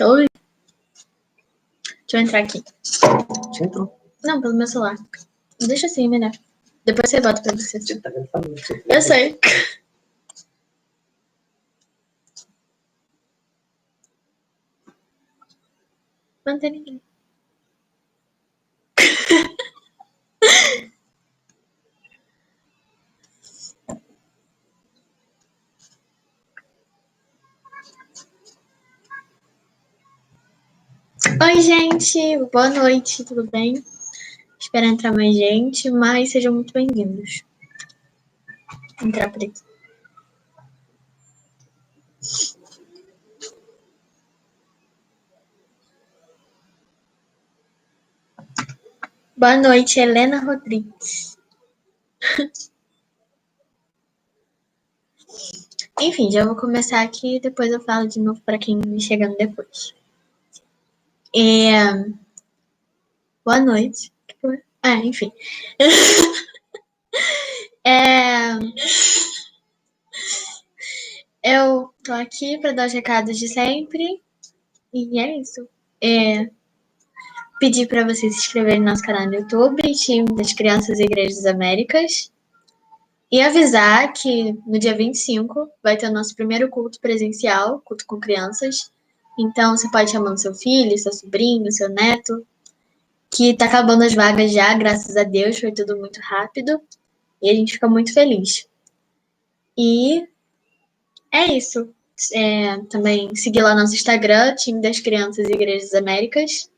Oi. Deixa eu entrar aqui. Já entrou. Não, pelo meu celular. Deixa assim, melhor. Depois você bota pra você. Você tá falando. Eu sei. Não tem ninguém. Oi, gente. Boa noite, tudo bem? Espero entrar mais gente, mas sejam muito bem-vindos. Vou entrar por aqui. Boa noite, Helena Rodrigues. Enfim, já vou começar aqui e depois eu falo de novo para quem me chegando depois. Boa noite. Enfim. Eu tô aqui para dar os recados de sempre. E é isso. Pedir para vocês se inscreverem no nosso canal no YouTube, Time das Crianças e Igrejas Américas. E avisar que no dia 25 vai ter o nosso primeiro culto presencial, culto com crianças. Então você pode chamar seu filho, seu sobrinho, seu neto, que tá acabando as vagas já, graças a Deus, foi tudo muito rápido. E a gente fica muito feliz. E é isso. Também seguir lá nosso Instagram, Time das Crianças e Igrejas Américas.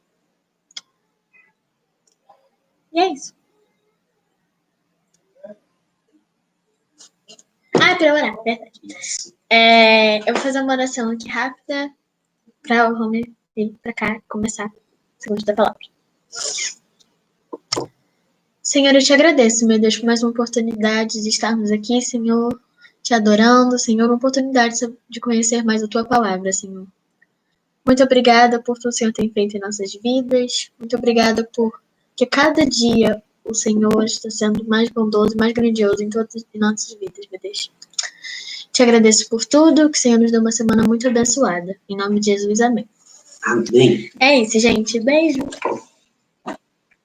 E é isso. Pra orar, verdade. Eu vou fazer uma oração aqui rápida para o Homer vir para cá começar a segunda da palavra. Senhor, eu te agradeço, meu Deus, por mais uma oportunidade de estarmos aqui, Senhor, te adorando, Senhor, uma oportunidade de conhecer mais a tua palavra, Senhor. Muito obrigada por tudo que o Senhor tem feito em nossas vidas. Muito obrigada por que cada dia o Senhor está sendo mais bondoso, mais grandioso em todas as nossas vidas, meu Deus. Te agradeço por tudo, que o Senhor nos dê uma semana muito abençoada. Em nome de Jesus, amém. Amém. É isso, gente. Beijo.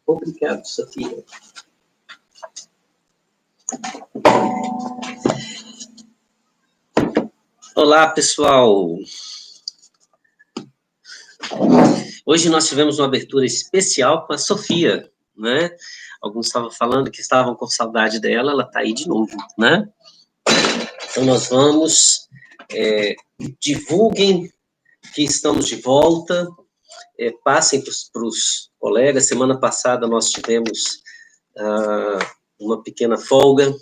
Obrigado, Sofia. Olá, pessoal. Hoje nós tivemos uma abertura especial com a Sofia, né? Alguns estavam falando que estavam com saudade dela, ela está aí de novo, né? Então nós vamos, divulguem que estamos de volta, passem para os colegas. Semana passada nós tivemos uma pequena folga,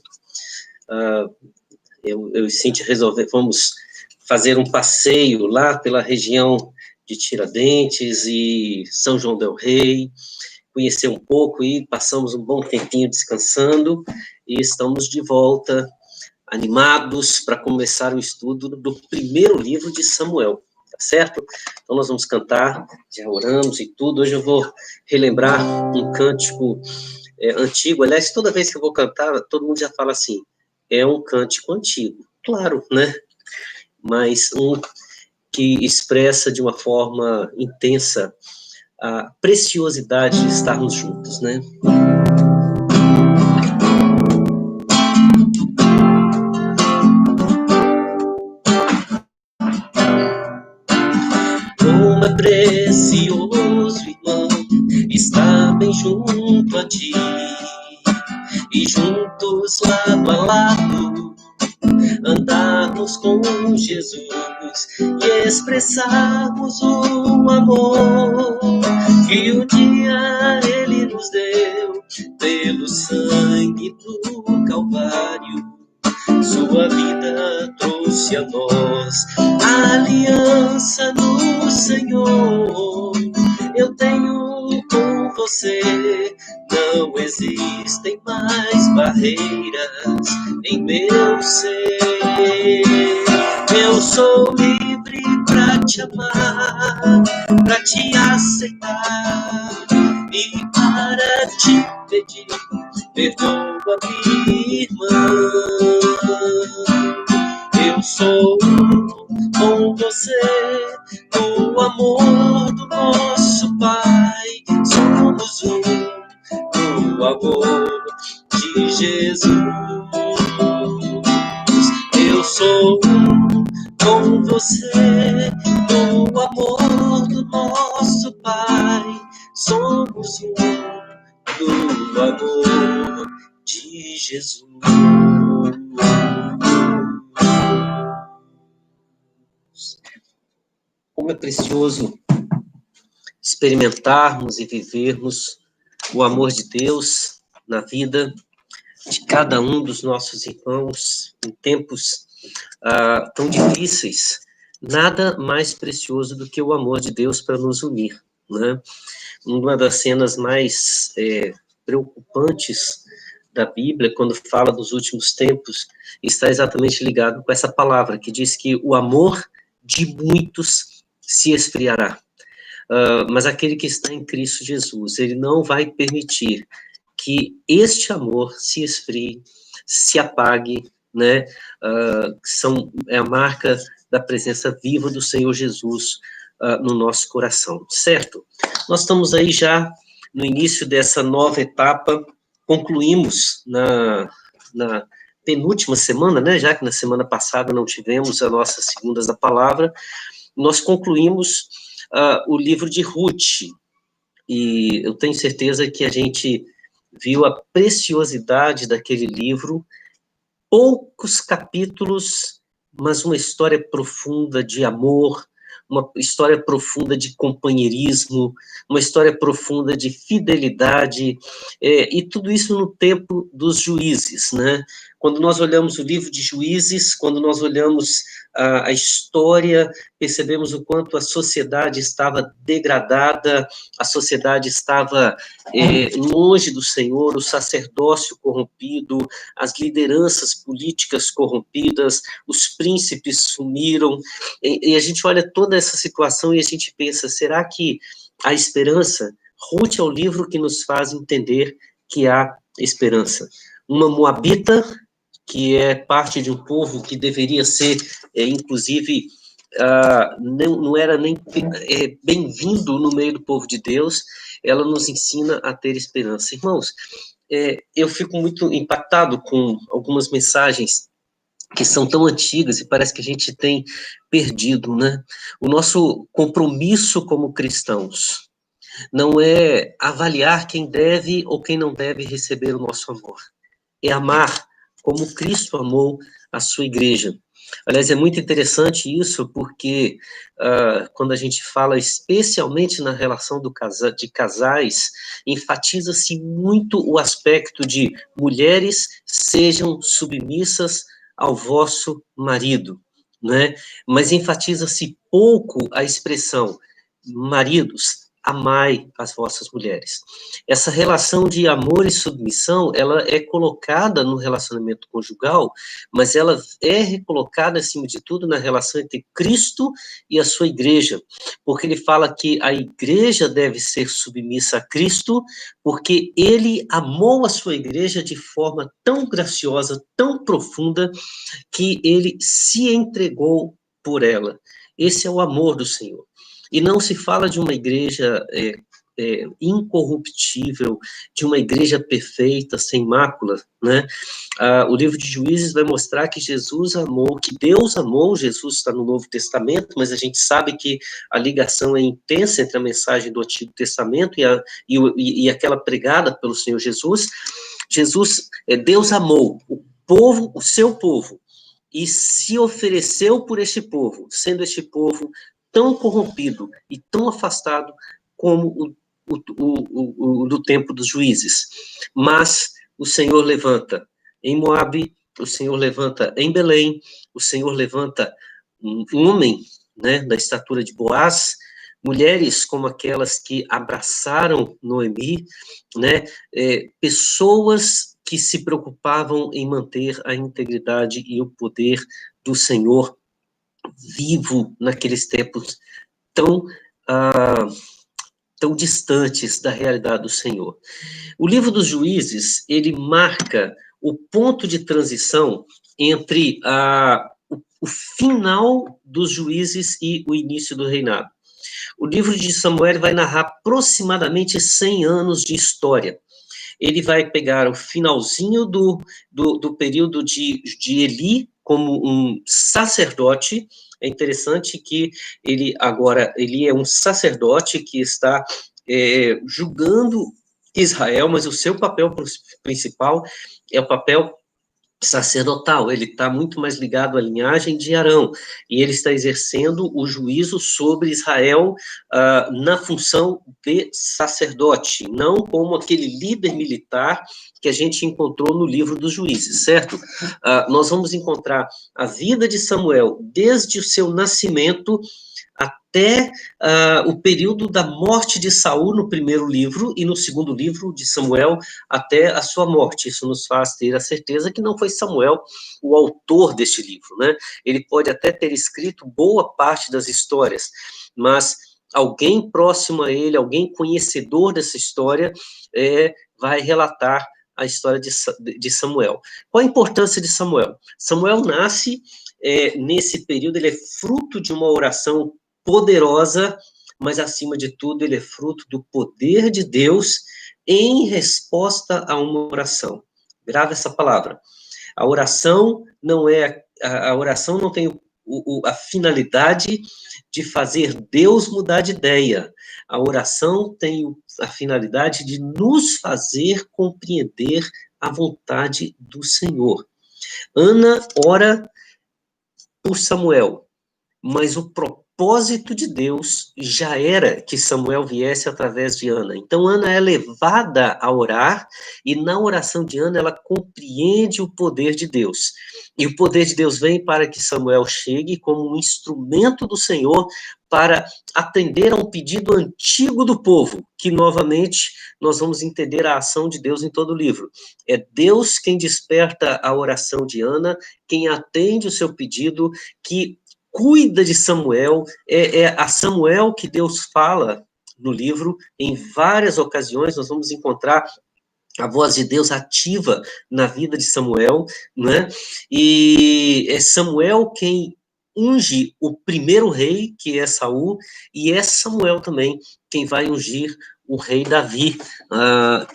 eu e Cíntia vamos fazer um passeio lá pela região de Tiradentes e São João del Rei, conhecer um pouco e passamos um bom tempinho descansando e estamos de volta, animados para começar o estudo do primeiro livro de Samuel, tá certo? Então nós vamos cantar, já oramos e tudo. Hoje eu vou relembrar um cântico antigo. Aliás, toda vez que eu vou cantar, todo mundo já fala assim, é um cântico antigo, claro, né? Mas um que expressa de uma forma intensa a preciosidade de estarmos juntos, né? Como é precioso, irmão, estar bem junto a ti, e juntos lado a lado andarmos com Jesus e expressarmos o amor que um dia Ele nos deu pelo sangue do Calvário. Sua vida trouxe a nós a aliança no Senhor. Eu tenho com você, não existem mais barreiras em meu ser. Eu sou livre para te amar, para te aceitar e para te pedir, perdoa-me, irmã. Eu sou com você, no amor do nosso Pai, somos um no amor de Jesus. Eu sou um com você, no amor do nosso Pai, somos um no amor de Jesus. Como é precioso experimentarmos e vivermos o amor de Deus na vida de cada um dos nossos irmãos em tempos tão difíceis. Nada mais precioso do que o amor de Deus para nos unir, né? Uma das cenas mais preocupantes da Bíblia, quando fala dos últimos tempos, está exatamente ligado com essa palavra, que diz que o amor de muitos se esfriará. Mas aquele que está em Cristo Jesus, ele não vai permitir que este amor se esfrie, se apague, né? É a marca da presença viva do Senhor Jesus no nosso coração, certo? Nós estamos aí já no início dessa nova etapa, concluímos na penúltima semana, né? Já que na semana passada não tivemos a nossa Segundas da Palavra, nós concluímos o livro de Ruth, e eu tenho certeza que a gente viu a preciosidade daquele livro, poucos capítulos, mas uma história profunda de amor, uma história profunda de companheirismo, uma história profunda de fidelidade, e tudo isso no tempo dos juízes, né? Quando nós olhamos o livro de Juízes, quando nós olhamos a história, percebemos o quanto a sociedade estava degradada, a sociedade estava longe do Senhor, o sacerdócio corrompido, as lideranças políticas corrompidas, os príncipes sumiram, e a gente olha toda essa situação e a gente pensa, será que há esperança? Ruth é o livro que nos faz entender que há esperança. Uma moabita, que é parte de um povo que deveria ser, inclusive, não era nem bem-vindo no meio do povo de Deus, ela nos ensina a ter esperança. Irmãos, eu fico muito impactado com algumas mensagens que são tão antigas e parece que a gente tem perdido, né? O nosso compromisso como cristãos não é avaliar quem deve ou quem não deve receber o nosso amor. É amar como Cristo amou a sua igreja. Aliás, é muito interessante isso, porque quando a gente fala especialmente na relação de casais, enfatiza-se muito o aspecto de mulheres sejam submissas ao vosso marido, né? Mas enfatiza-se pouco a expressão maridos, amai as vossas mulheres. Essa relação de amor e submissão, ela é colocada no relacionamento conjugal, mas ela é recolocada, acima de tudo, na relação entre Cristo e a sua igreja, porque ele fala que a igreja deve ser submissa a Cristo, porque ele amou a sua igreja de forma tão graciosa, tão profunda, que ele se entregou por ela. Esse é o amor do Senhor. E não se fala de uma igreja incorruptível, de uma igreja perfeita, sem mácula, né? O livro de Juízes vai mostrar que Jesus amou, que Deus amou, Jesus está no Novo Testamento, mas a gente sabe que a ligação é intensa entre a mensagem do Antigo Testamento e aquela pregada pelo Senhor Jesus. Deus amou o povo, o seu povo, e se ofereceu por este povo, sendo este povo tão corrompido e tão afastado como o do tempo dos juízes. Mas o Senhor levanta em Moabe, o Senhor levanta em Belém, o Senhor levanta um homem, né, da estatura de Boaz, mulheres como aquelas que abraçaram Noemi, né, pessoas que se preocupavam em manter a integridade e o poder do Senhor vivo naqueles tempos tão distantes da realidade do Senhor. O livro dos Juízes, ele marca o ponto de transição entre o final dos juízes e o início do reinado. O livro de Samuel vai narrar aproximadamente 100 anos de história. Ele vai pegar o finalzinho do período de Eli como um sacerdote. É interessante que ele é um sacerdote que está julgando Israel, mas o seu papel principal é o papel sacerdotal. Ele está muito mais ligado à linhagem de Arão, e ele está exercendo o juízo sobre Israel na função de sacerdote, não como aquele líder militar que a gente encontrou no livro dos Juízes, certo? Nós vamos encontrar a vida de Samuel desde o seu nascimento até o período da morte de Saul no primeiro livro, e no segundo livro de Samuel até a sua morte. Isso nos faz ter a certeza que não foi Samuel o autor deste livro, né? Ele pode até ter escrito boa parte das histórias, mas alguém próximo a ele, alguém conhecedor dessa história, vai relatar a história de Samuel. Qual a importância de Samuel? Samuel nasce nesse período, ele é fruto de uma oração poderosa, mas, acima de tudo, ele é fruto do poder de Deus em resposta a uma oração. Grava essa palavra. A oração não tem a finalidade de fazer Deus mudar de ideia. A oração tem a finalidade de nos fazer compreender a vontade do Senhor. Ana ora por Samuel, mas o propósito de Deus já era que Samuel viesse através de Ana. Então, Ana é levada a orar, e na oração de Ana, ela compreende o poder de Deus. E o poder de Deus vem para que Samuel chegue como um instrumento do Senhor para atender a um pedido antigo do povo, que, novamente, nós vamos entender a ação de Deus em todo o livro. É Deus quem desperta a oração de Ana, quem atende o seu pedido, que cuida de Samuel, é a Samuel que Deus fala no livro. Em várias ocasiões nós vamos encontrar a voz de Deus ativa na vida de Samuel, né? E é Samuel quem unge o primeiro rei, que é Saul, e é Samuel também quem vai ungir o rei Davi,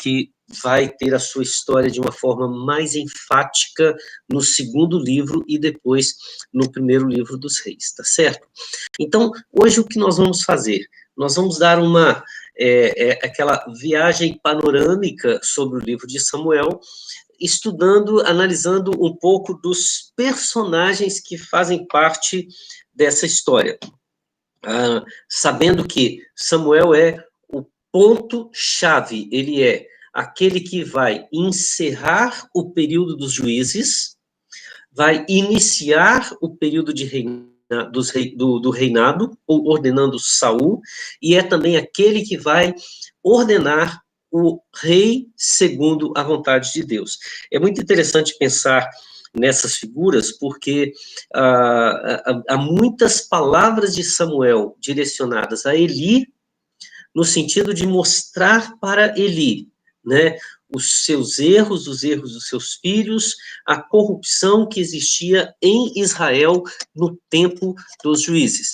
que vai ter a sua história de uma forma mais enfática no segundo livro e depois no primeiro livro dos reis, tá certo? Então, hoje o que nós vamos fazer? Nós vamos dar aquela viagem panorâmica sobre o livro de Samuel, estudando, analisando um pouco dos personagens que fazem parte dessa história. Sabendo que Samuel é o ponto-chave, ele é aquele que vai encerrar o período dos juízes, vai iniciar o período de do reinado, ordenando Saul, e é também aquele que vai ordenar o rei segundo a vontade de Deus. É muito interessante pensar nessas figuras, porque há muitas palavras de Samuel direcionadas a Eli, no sentido de mostrar para Eli, né, os seus erros, os erros dos seus filhos, a corrupção que existia em Israel no tempo dos juízes.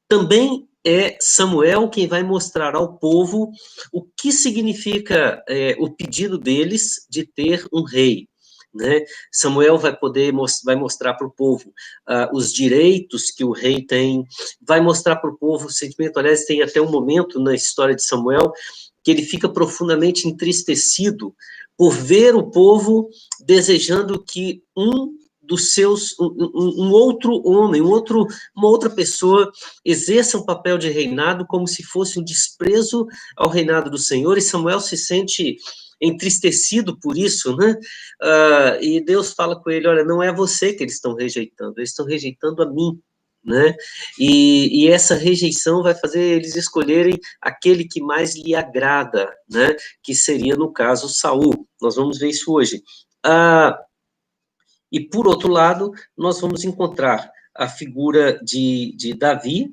Também é Samuel quem vai mostrar ao povo o que significa o pedido deles de ter um rei, né? Samuel vai mostrar para o povo os direitos que o rei tem, vai mostrar para o povo o sentimento. Aliás, tem até um momento na história de Samuel que ele fica profundamente entristecido por ver o povo desejando que um outro homem, uma outra pessoa exerça um papel de reinado como se fosse um desprezo ao reinado do Senhor, e Samuel se sente entristecido por isso, né? E Deus fala com ele: olha, não é você que eles estão rejeitando a mim, né? E essa rejeição vai fazer eles escolherem aquele que mais lhe agrada, né? Que seria, no caso, Saul. Nós vamos ver isso hoje. E, por outro lado, nós vamos encontrar a figura de Davi,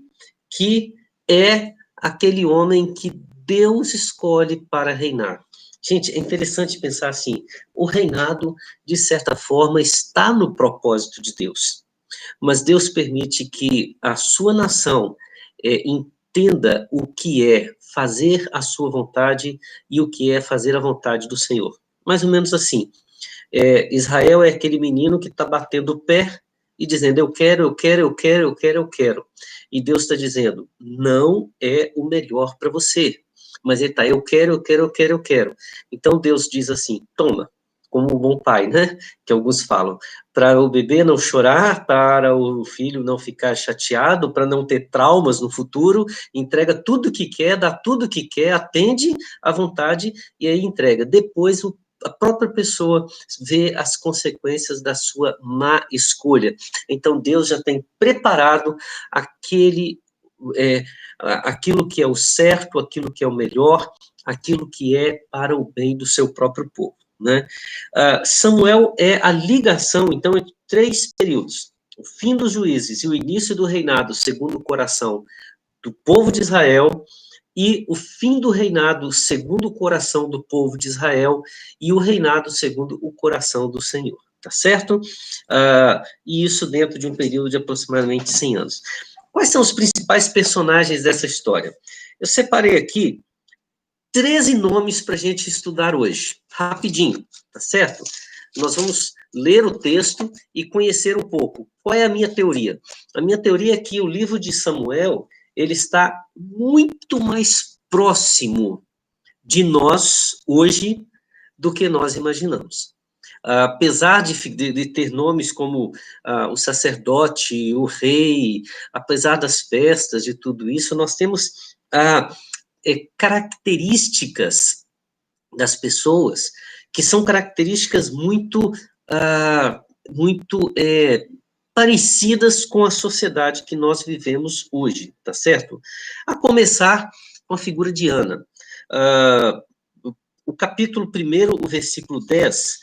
que é aquele homem que Deus escolhe para reinar. Gente, é interessante pensar assim: o reinado, de certa forma, está no propósito de Deus, mas Deus permite que a sua nação entenda o que é fazer a sua vontade e o que é fazer a vontade do Senhor. Mais ou menos assim. Israel é aquele menino que está batendo o pé e dizendo, eu quero, eu quero, eu quero, eu quero, eu quero. E Deus está dizendo, não é o melhor para você. Mas ele está, eu quero, eu quero, eu quero, eu quero. Então Deus diz assim, toma, como um bom pai, né? Que alguns falam, para o bebê não chorar, para o filho não ficar chateado, para não ter traumas no futuro, entrega tudo que quer, dá tudo que quer, atende à vontade e aí entrega. Depois a própria pessoa vê as consequências da sua má escolha. Então Deus já tem preparado aquilo que é o certo, aquilo que é o melhor, aquilo que é para o bem do seu próprio povo. Né? Samuel é a ligação, então, entre 3 períodos: o fim dos juízes e o início do reinado segundo o coração do povo de Israel, e o fim do reinado segundo o coração do povo de Israel, e o reinado segundo o coração do Senhor, tá certo? E isso dentro de um período de aproximadamente 100 anos. Quais são os principais personagens dessa história? Eu separei aqui 13 nomes para a gente estudar hoje, rapidinho, tá certo? Nós vamos ler o texto e conhecer um pouco. Qual é a minha teoria? A minha teoria é que o livro de Samuel, ele está muito mais próximo de nós hoje do que nós imaginamos. Apesar de ter nomes como o sacerdote, o rei, apesar das festas, de tudo isso, nós temos características das pessoas que são características muito parecidas com a sociedade que nós vivemos hoje, tá certo? A começar com a figura de Ana. O capítulo 1, o versículo 10,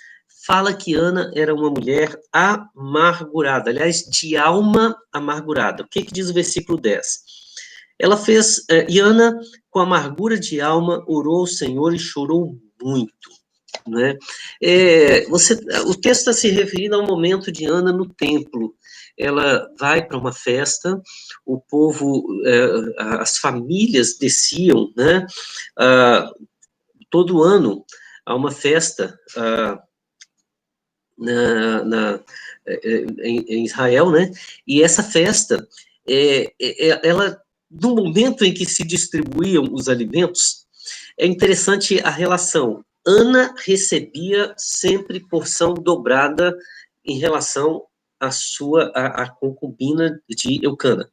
fala que Ana era uma mulher amargurada, aliás, de alma amargurada. O que diz o versículo 10? Ela fez, e Ana, com amargura de alma, orou ao Senhor e chorou muito. Né? O texto está se referindo ao momento de Ana no templo. Ela vai para uma festa, o povo, as famílias desciam, né? Todo ano há uma festa em Israel, né? E essa festa, ela, no momento em que se distribuíam os alimentos, é interessante a relação. Ana recebia sempre porção dobrada em relação à concubina de Eucana. O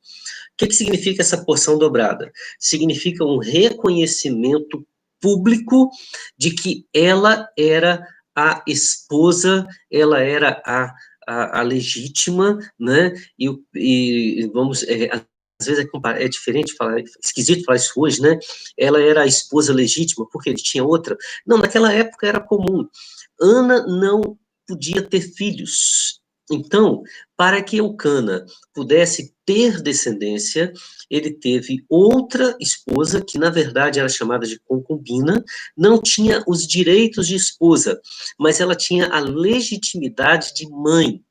que significa essa porção dobrada? Significa um reconhecimento público de que ela era a esposa, ela era a legítima, né? E vamos, às vezes é diferente falar, esquisito falar isso hoje, né? Ela era a esposa legítima, porque ele tinha outra. Não, naquela época era comum. Ana não podia ter filhos. Então, para que Eucana pudesse ter descendência, ele teve outra esposa, que na verdade era chamada de concubina, não tinha os direitos de esposa, mas ela tinha a legitimidade de mãe.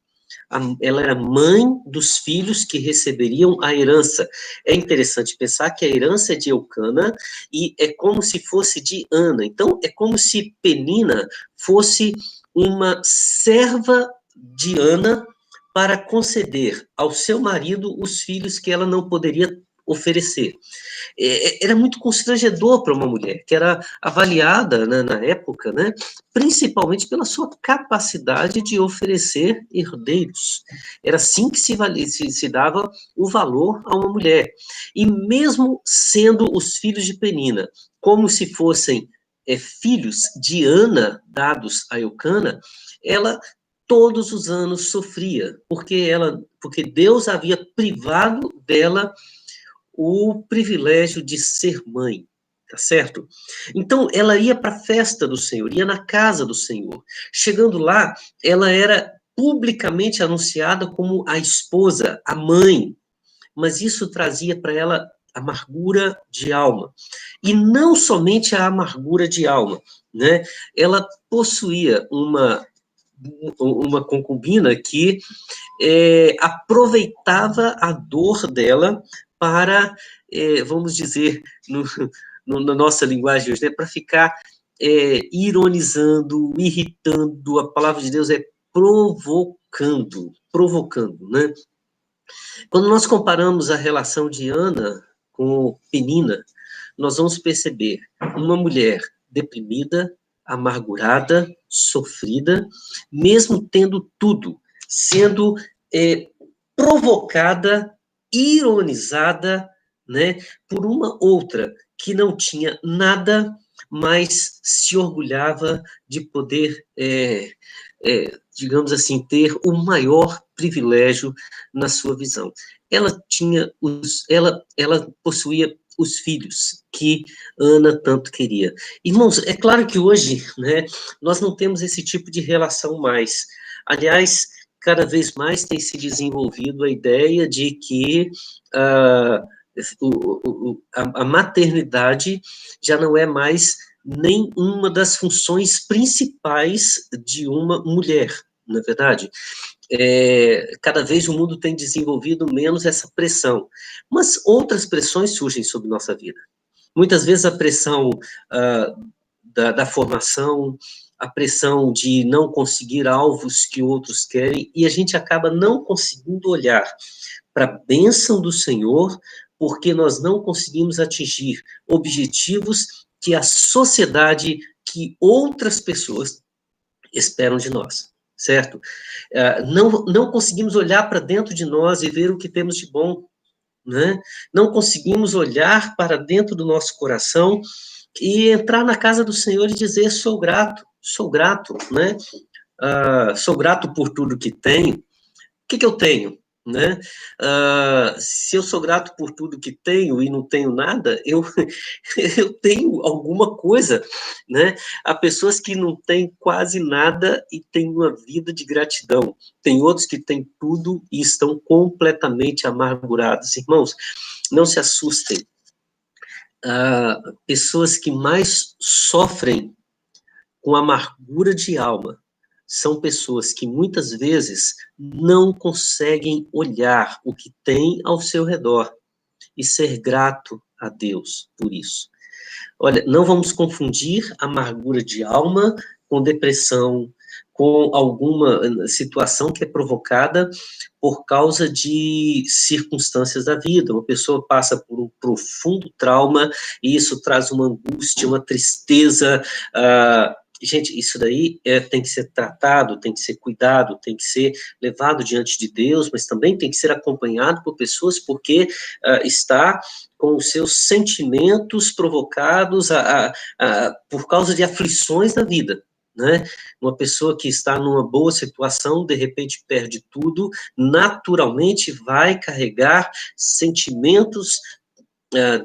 Ela era mãe dos filhos que receberiam a herança. É interessante pensar que a herança é de Eucana e é como se fosse de Ana. Então, é como se Penina fosse uma serva de Ana para conceder ao seu marido os filhos que ela não poderia oferecer. Era muito constrangedor para uma mulher, que era avaliada, né, na época, né, principalmente pela sua capacidade de oferecer herdeiros. Era assim que se dava o valor a uma mulher. E mesmo sendo os filhos de Penina, como se fossem filhos de Ana dados a Eucana, ela todos os anos sofria, porque Deus havia privado dela o privilégio de ser mãe, tá certo? Então, ela ia para a festa do Senhor, ia na casa do Senhor. Chegando lá, ela era publicamente anunciada como a esposa, a mãe, mas isso trazia para ela amargura de alma. E não somente a amargura de alma, né? Ela possuía uma concubina que aproveitava a dor dela para, vamos dizer, na nossa linguagem hoje, né, para ficar ironizando, irritando. A palavra de Deus é provocando, né? Quando nós comparamos a relação de Ana com Penina, nós vamos perceber uma mulher deprimida, amargurada, sofrida, mesmo tendo tudo, sendo provocada, ironizada, né, por uma outra que não tinha nada, mas se orgulhava de poder, digamos assim, ter o maior privilégio na sua visão. Ela possuía os filhos que Ana tanto queria. Irmãos, é claro que hoje, né, nós não temos esse tipo de relação mais. Aliás, cada vez mais tem se desenvolvido a ideia de que a maternidade já não é mais nem uma das funções principais de uma mulher, não é verdade? Cada vez o mundo tem desenvolvido menos essa pressão, mas outras pressões surgem sobre nossa vida. Muitas vezes a pressão da formação, a pressão de não conseguir alvos que outros querem, e a gente acaba não conseguindo olhar para a bênção do Senhor, porque nós não conseguimos atingir objetivos que a sociedade, que outras pessoas esperam de nós, certo? Não conseguimos olhar para dentro de nós e ver o que temos de bom, né? Não conseguimos olhar para dentro do nosso coração e entrar na casa do Senhor e dizer, sou grato, né? Sou grato por tudo que tenho. O que eu tenho? Né? Se eu sou grato por tudo que tenho e não tenho nada, eu tenho alguma coisa, né? Há pessoas que não têm quase nada e têm uma vida de gratidão. Tem outros que têm tudo e estão completamente amargurados. Irmãos, não se assustem. Pessoas que mais sofrem com amargura de alma são pessoas que muitas vezes não conseguem olhar o que tem ao seu redor e ser grato a Deus por isso. Olha, não vamos confundir amargura de alma com depressão, com alguma situação que é provocada por causa de circunstâncias da vida. Uma pessoa passa por um profundo trauma e isso traz uma angústia, uma tristeza. Gente, isso daí tem que ser tratado, tem que ser cuidado, tem que ser levado diante de Deus, mas também tem que ser acompanhado por pessoas, porque está com os seus sentimentos provocados por causa de aflições da vida, né? Uma pessoa que está numa boa situação, de repente perde tudo, naturalmente vai carregar sentimentos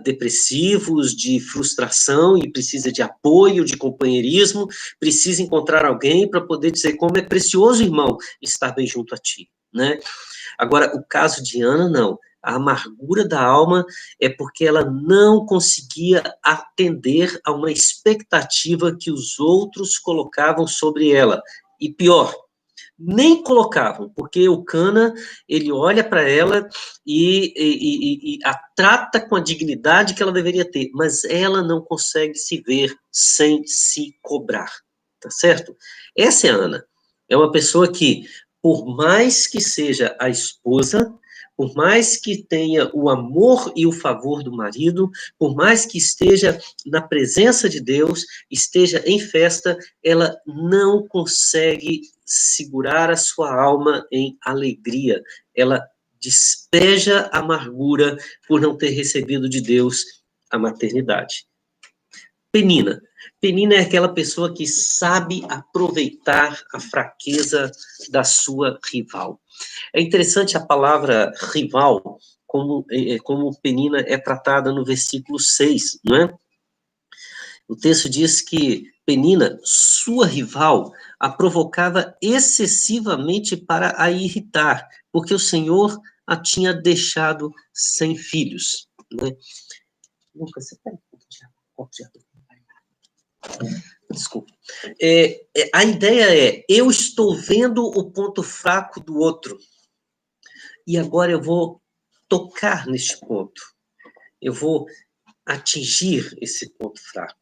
depressivos, de frustração, e precisa de apoio, de companheirismo, precisa encontrar alguém para poder dizer como é precioso, irmão, estar bem junto a ti, né? Agora, o caso de Ana, não. A amargura da alma é porque ela não conseguia atender a uma expectativa que os outros colocavam sobre ela. E pior, nem colocavam, porque o Cana, ele olha para ela e a trata com a dignidade que ela deveria ter, mas ela não consegue se ver sem se cobrar, tá certo? Essa é a Ana. É uma pessoa que, por mais que seja a esposa, por mais que tenha o amor e o favor do marido, por mais que esteja na presença de Deus, esteja em festa, ela não consegue segurar a sua alma em alegria. Ela despeja a amargura por não ter recebido de Deus a maternidade. Penina. Penina é aquela pessoa que sabe aproveitar a fraqueza da sua rival. É interessante a palavra rival, como Penina é tratada no versículo 6, não é? O texto diz que Penina, sua rival, a provocava excessivamente para a irritar, porque o Senhor a tinha deixado sem filhos. Né? Lucas, você pega um copo de água? Desculpa. A ideia é, eu estou vendo o ponto fraco do outro, e agora eu vou tocar neste ponto. eu vou atingir esse ponto fraco.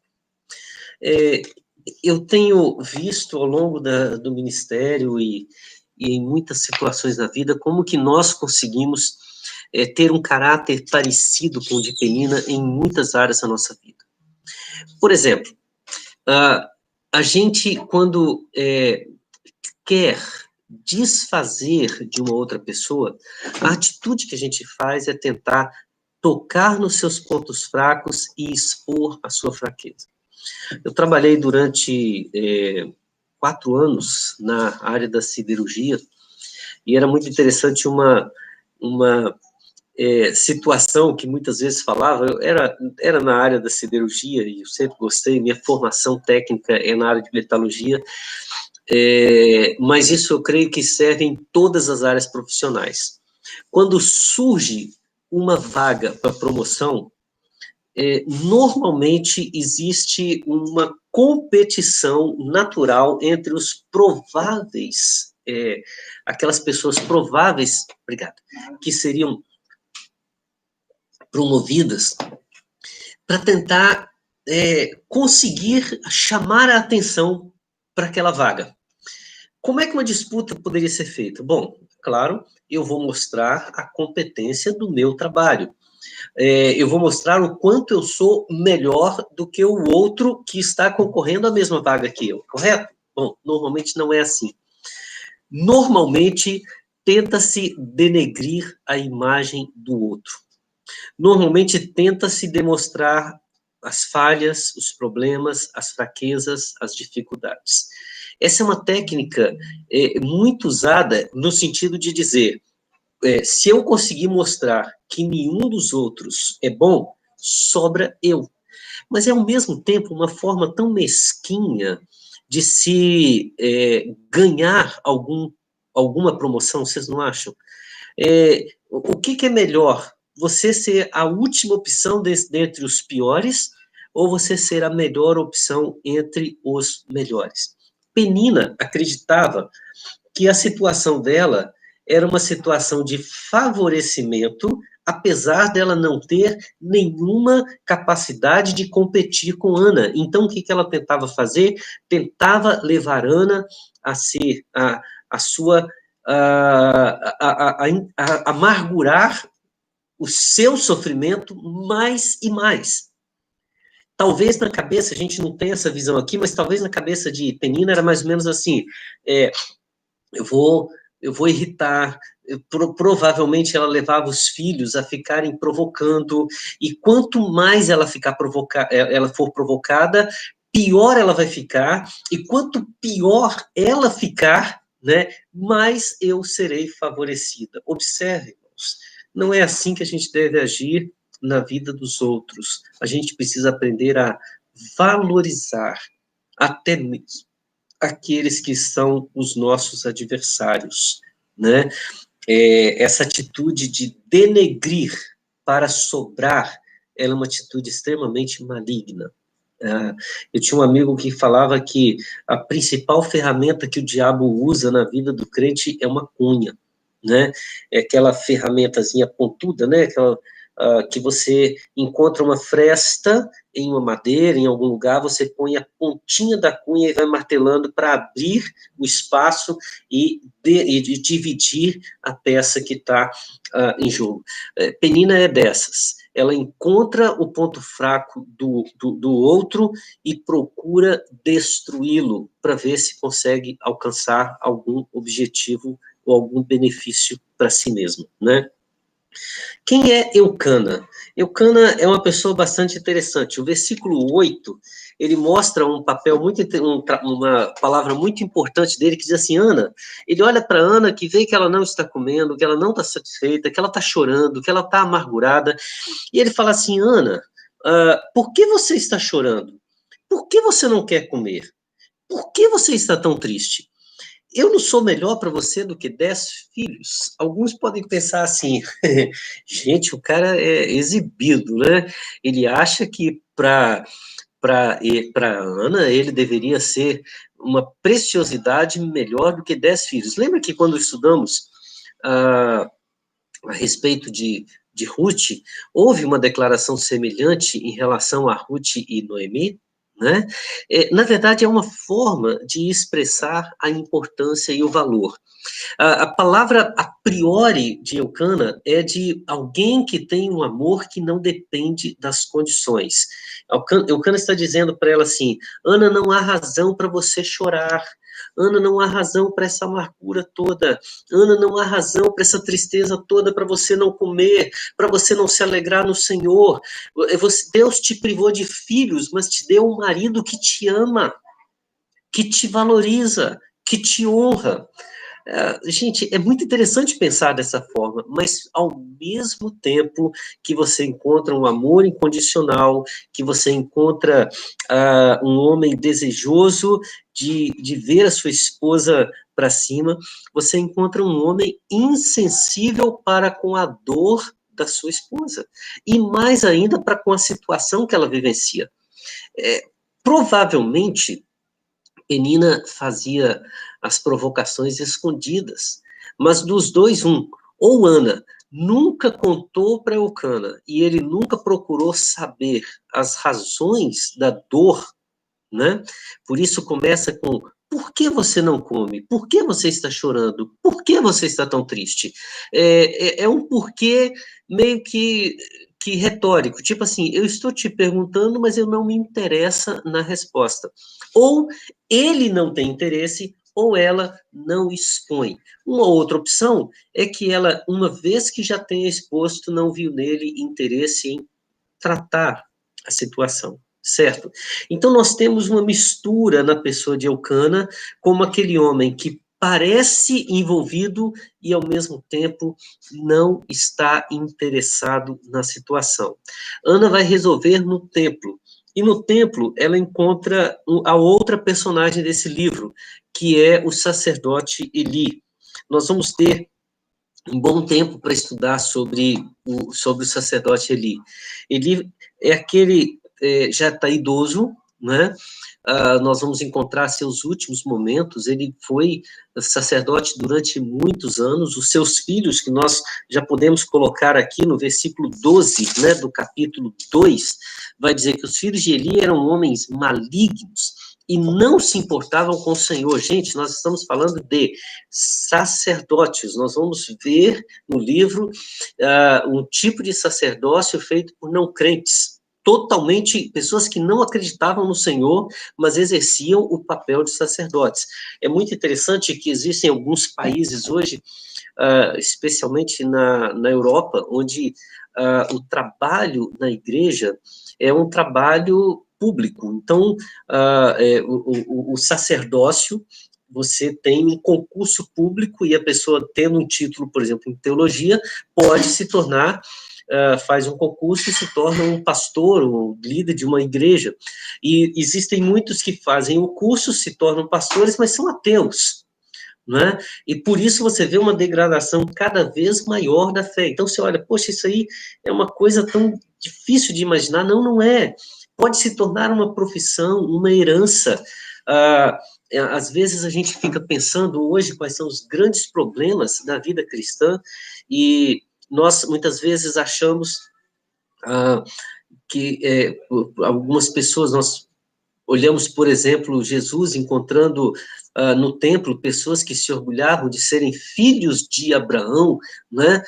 Eu tenho visto ao longo do ministério e em muitas situações da vida como que nós conseguimos ter um caráter parecido com o de Penina em muitas áreas da nossa vida. Por exemplo, a gente, quando quer desfazer de uma outra pessoa, a atitude que a gente faz é tentar tocar nos seus pontos fracos e expor a sua fraqueza. Eu trabalhei durante 4 anos na área da siderurgia, e era muito interessante uma situação que muitas vezes falava, era na área da siderurgia, e eu sempre gostei, minha formação técnica é na área de metalurgia, mas isso eu creio que serve em todas as áreas profissionais. Quando surge uma vaga para promoção, normalmente existe uma competição natural entre os prováveis, aquelas pessoas prováveis, obrigado, que seriam promovidas, para tentar conseguir chamar a atenção para aquela vaga. Como é que uma disputa poderia ser feita? Bom, claro, eu vou mostrar a competência do meu trabalho. Eu vou mostrar o quanto eu sou melhor do que o outro que está concorrendo à mesma vaga que eu, correto? Bom, normalmente não é assim. Normalmente, tenta-se denegrir a imagem do outro. Normalmente, tenta-se demonstrar as falhas, os problemas, as fraquezas, as dificuldades. Essa é uma técnica muito usada no sentido de dizer, se eu conseguir mostrar que nenhum dos outros é bom, sobra eu. Mas, ao mesmo tempo, uma forma tão mesquinha de se ganhar alguma promoção, vocês não acham? O que é melhor? Você ser a última opção dentre os piores ou você ser a melhor opção entre os melhores? Penina acreditava que a situação dela era uma situação de favorecimento, apesar dela não ter nenhuma capacidade de competir com Ana. Então, o que ela tentava fazer? Tentava levar Ana a ser a sua... amargurar o seu sofrimento mais e mais. Talvez na cabeça, a gente não tem essa visão aqui, mas talvez na cabeça de Penina era mais ou menos assim, eu vou irritar, provavelmente ela levava os filhos a ficarem provocando, e quanto mais ela for provocada, pior ela vai ficar, e quanto pior ela ficar, né, mais eu serei favorecida. Observe, irmãos, não é assim que a gente deve agir na vida dos outros. A gente precisa aprender a valorizar até mesmo aqueles que são os nossos adversários, né? Essa atitude de denegrir para sobrar, ela é uma atitude extremamente maligna. Eu tinha um amigo que falava que a principal ferramenta que o diabo usa na vida do crente é uma cunha, né? É aquela ferramentazinha pontuda, né? Aquela que você encontra uma fresta em uma madeira, em algum lugar, você põe a pontinha da cunha e vai martelando para abrir o espaço e dividir a peça que está em jogo. Penina é dessas. Ela encontra o ponto fraco do outro e procura destruí-lo para ver se consegue alcançar algum objetivo ou algum benefício para si mesmo, né? Quem é Eucana? Eucana é uma pessoa bastante interessante. O versículo 8, ele mostra um papel uma palavra muito importante dele, que diz assim, Ana, ele olha para Ana, que vê que ela não está comendo, que ela não está satisfeita, que ela está chorando, que ela está amargurada, e ele fala assim, Ana, por que você está chorando? Por que você não quer comer? Por que você está tão triste? Eu não sou melhor para você do que 10 filhos. Alguns podem pensar assim, gente, o cara é exibido, né? Ele acha que para Ana ele deveria ser uma preciosidade melhor do que 10 filhos. Lembra que quando estudamos a respeito de de Ruth, houve uma declaração semelhante em relação a Ruth e Noemi, né? Na verdade, é uma forma de expressar a importância e o valor. A palavra a priori de Eucana é de alguém que tem um amor que não depende das condições. Eucana está dizendo para ela assim: Ana, não há razão para você chorar. Ana, não há razão para essa amargura toda. Ana, não há razão para essa tristeza toda, para você não comer, para você não se alegrar no Senhor. Deus te privou de filhos, mas te deu um marido que te ama, que te valoriza, que te honra. Gente, é muito interessante pensar dessa forma, mas ao mesmo tempo que você encontra um amor incondicional, que você encontra um homem desejoso de ver a sua esposa para cima, você encontra um homem insensível para com a dor da sua esposa, e mais ainda para com a situação que ela vivencia. Provavelmente, Penina fazia as provocações escondidas, mas dos dois, ou Ana nunca contou para Eucana, e ele nunca procurou saber as razões da dor, né? Por isso começa com: por que você não come? Por que você está chorando? Por que você está tão triste? É um porquê meio que retórico, tipo assim, eu estou te perguntando, mas eu não me interessa na resposta. Ou ele não tem interesse, ou ela não expõe. Uma outra opção é que ela, uma vez que já tenha exposto, não viu nele interesse em tratar a situação, certo? Então, nós temos uma mistura na pessoa de Eucana, como aquele homem que parece envolvido e, ao mesmo tempo, não está interessado na situação. Ana vai resolver no templo, e no templo ela encontra a outra personagem desse livro, que é o sacerdote Eli. Nós vamos ter um bom tempo para estudar sobre o sacerdote Eli. Eli é aquele, já está idoso, né? Nós vamos encontrar seus últimos momentos. Ele foi sacerdote durante muitos anos. Os seus filhos, que nós já podemos colocar aqui no versículo 12, né, do capítulo 2, vai dizer que os filhos de Eli eram homens malignos e não se importavam com o Senhor. Gente, nós estamos falando de sacerdotes. Nós vamos ver no livro um tipo de sacerdócio feito por não crentes, totalmente pessoas que não acreditavam no Senhor, mas exerciam o papel de sacerdotes. É muito interessante que existem alguns países hoje, especialmente na Europa, onde o trabalho na igreja é um trabalho público. Então, o sacerdócio, você tem um concurso público e a pessoa tendo um título, por exemplo, em teologia, pode se tornar, faz um concurso e se torna um pastor ou líder de uma igreja. E existem muitos que fazem o curso, se tornam pastores, mas são ateus, né? E por isso você vê uma degradação cada vez maior da fé. Então você olha, poxa, isso aí é uma coisa tão difícil de imaginar. Não, não é. Pode se tornar uma profissão, uma herança. Às vezes a gente fica pensando hoje quais são os grandes problemas da vida cristã e nós muitas vezes achamos que algumas pessoas, nós olhamos, por exemplo, Jesus encontrando no templo pessoas que se orgulhavam de serem filhos de Abraão, né?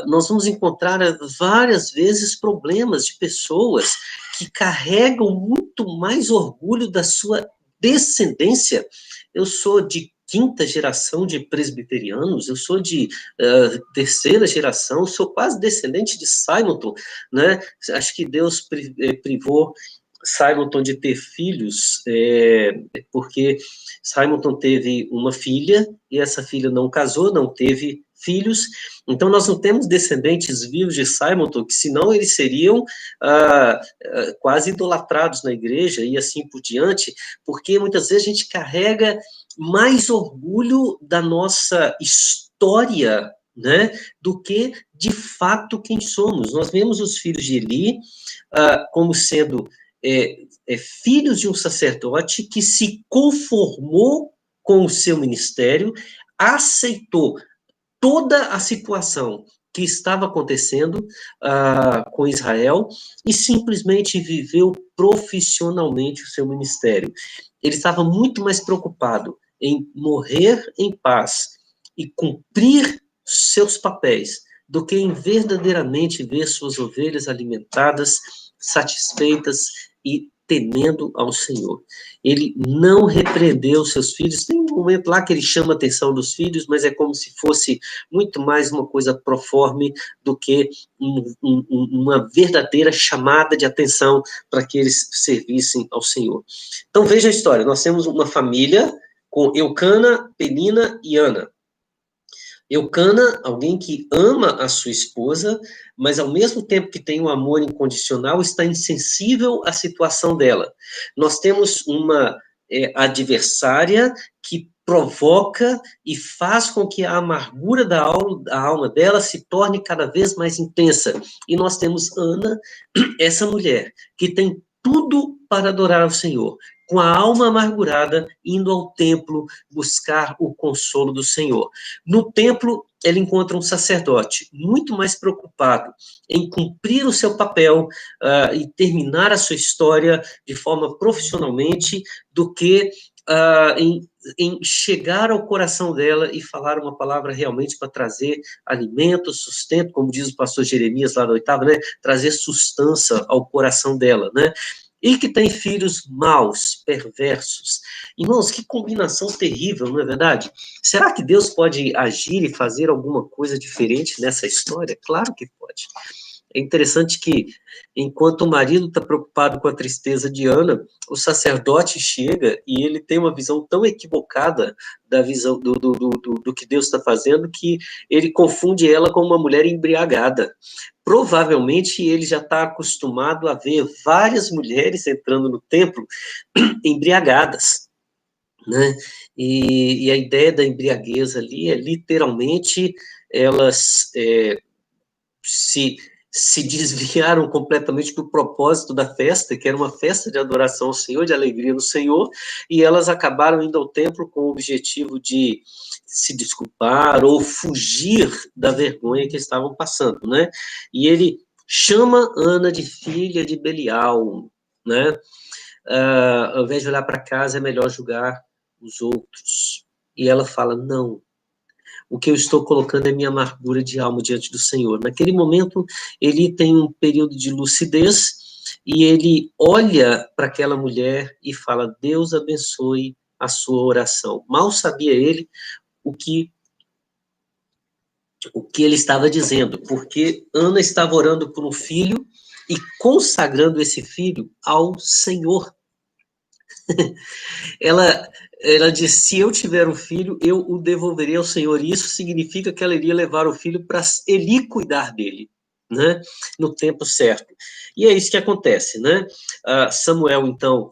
Nós vamos encontrar várias vezes problemas de pessoas que carregam muito mais orgulho da sua descendência. Eu sou de quinta geração de presbiterianos, eu sou de terceira geração, sou quase descendente de Simonton, né? Acho que Deus privou Simonton de ter filhos, porque Simonton teve uma filha, e essa filha não casou, não teve filhos, então nós não temos descendentes vivos de Simonton, que senão eles seriam quase idolatrados na igreja, e assim por diante, porque muitas vezes a gente carrega mais orgulho da nossa história, né, do que, de fato, quem somos. Nós vemos os filhos de Eli como sendo filhos de um sacerdote que se conformou com o seu ministério, aceitou toda a situação que estava acontecendo com Israel e simplesmente viveu profissionalmente o seu ministério. Ele estava muito mais preocupado em morrer em paz e cumprir seus papéis do que em verdadeiramente ver suas ovelhas alimentadas, satisfeitas e temendo ao Senhor. Ele não repreendeu seus filhos. Tem um momento lá que ele chama a atenção dos filhos, mas é como se fosse muito mais uma coisa proforme do que uma verdadeira chamada de atenção para que eles servissem ao Senhor. Então, veja a história. Nós temos uma família com Eucana, Penina e Ana. Eucana, alguém que ama a sua esposa, mas ao mesmo tempo que tem um amor incondicional, está insensível à situação dela. Nós temos uma adversária que provoca e faz com que a amargura da alma dela se torne cada vez mais intensa. E nós temos Ana, essa mulher, que tem tudo para adorar ao Senhor, com a alma amargurada, indo ao templo buscar o consolo do Senhor. No templo, ele encontra um sacerdote muito mais preocupado em cumprir o seu papel e terminar a sua história de forma profissionalmente do que em chegar ao coração dela e falar uma palavra realmente para trazer alimento, sustento, como diz o pastor Jeremias lá na 8ª, né? Trazer sustância ao coração dela, né? E que tem filhos maus, perversos. Irmãos, que combinação terrível, não é verdade? Será que Deus pode agir e fazer alguma coisa diferente nessa história? Claro que pode. É interessante que, enquanto o marido está preocupado com a tristeza de Ana, o sacerdote chega e ele tem uma visão tão equivocada da visão do que Deus está fazendo, que ele confunde ela com uma mulher embriagada. Provavelmente ele já está acostumado a ver várias mulheres entrando no templo embriagadas, né? E a ideia da embriaguez ali é literalmente elas se desviaram completamente do propósito da festa, que era uma festa de adoração ao Senhor, de alegria no Senhor, e elas acabaram indo ao templo com o objetivo de se desculpar ou fugir da vergonha que estavam passando, né? E ele chama Ana de filha de Belial, né? Ao invés de olhar para casa, é melhor julgar os outros. E ela fala, não, o que eu estou colocando é minha amargura de alma diante do Senhor. Naquele momento, ele tem um período de lucidez e ele olha para aquela mulher e fala, Deus abençoe a sua oração. Mal sabia ele o que ele estava dizendo, porque Ana estava orando por um filho e consagrando esse filho ao Senhor. Ela disse, se eu tiver um filho, eu o devolverei ao Senhor. E isso significa que ela iria levar o filho para Eli cuidar dele, né? No tempo certo. E é isso que acontece, né? Samuel, então,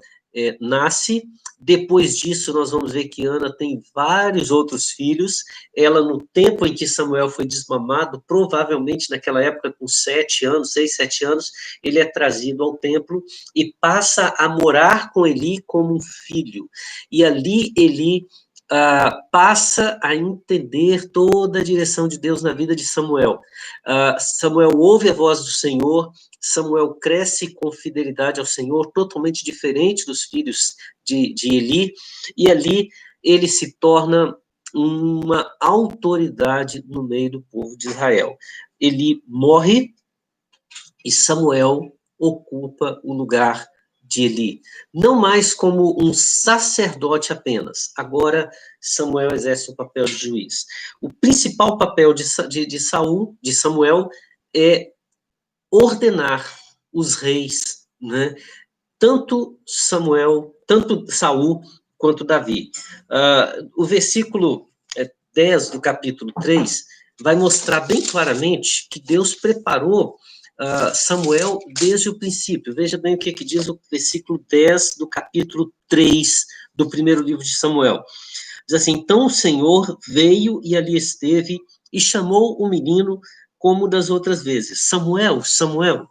nasce. Depois disso, nós vamos ver que Ana tem vários outros filhos. Ela, no tempo em que Samuel foi desmamado, provavelmente naquela época, com 7 anos, 6, 7 anos, ele é trazido ao templo e passa a morar com Eli como um filho. E ali Eli passa a entender toda a direção de Deus na vida de Samuel. Samuel ouve a voz do Senhor, Samuel cresce com fidelidade ao Senhor, totalmente diferente dos filhos de Eli, e ali ele se torna uma autoridade no meio do povo de Israel. Eli morre e Samuel ocupa o lugar de Eli, não mais como um sacerdote apenas. Agora Samuel exerce o papel de juiz. O principal papel de Samuel, é ordenar os reis, né? Tanto Saul quanto Davi. O versículo 10 do capítulo 3 vai mostrar bem claramente que Deus preparou Samuel desde o princípio. Veja bem o que diz o versículo 10 do capítulo 3 do primeiro livro de Samuel. Diz assim, então o Senhor veio e ali esteve e chamou o menino como das outras vezes. Samuel, Samuel.